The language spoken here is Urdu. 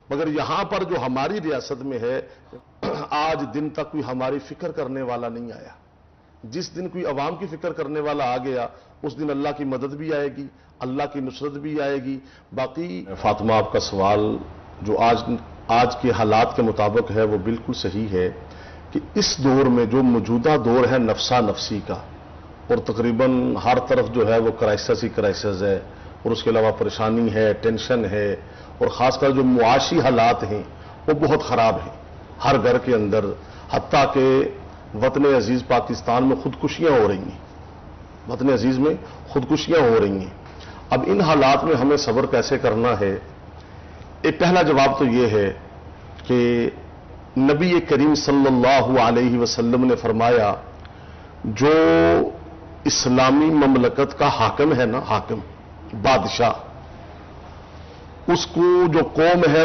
مگر یہاں پر جو ہماری ریاست میں ہے آج دن تک کوئی ہماری فکر کرنے والا نہیں آیا. جس دن کوئی عوام کی فکر کرنے والا آ گیا اس دن اللہ کی مدد بھی آئے گی, اللہ کی نصرت بھی آئے گی. باقی فاطمہ آپ کا سوال جو آج کے حالات کے مطابق ہے وہ بالکل صحیح ہے کہ اس دور میں جو موجودہ دور ہے نفسا نفسی کا, اور تقریباً ہر طرف جو ہے وہ کرائسس ہی کرائسس ہے, اور اس کے علاوہ پریشانی ہے, ٹینشن ہے, اور خاص کر جو معاشی حالات ہیں وہ بہت خراب ہیں ہر گھر کے اندر. حتیٰ کہ وطن عزیز پاکستان میں خودکشیاں ہو رہی ہیں, وطن عزیز میں خودکشیاں ہو رہی ہیں. اب ان حالات میں ہمیں صبر کیسے کرنا ہے؟ ایک پہلا جواب تو یہ ہے کہ نبی کریم صلی اللہ علیہ وسلم نے فرمایا جو اسلامی مملکت کا حاکم ہے نا, حاکم بادشاہ, اس کو جو قوم ہے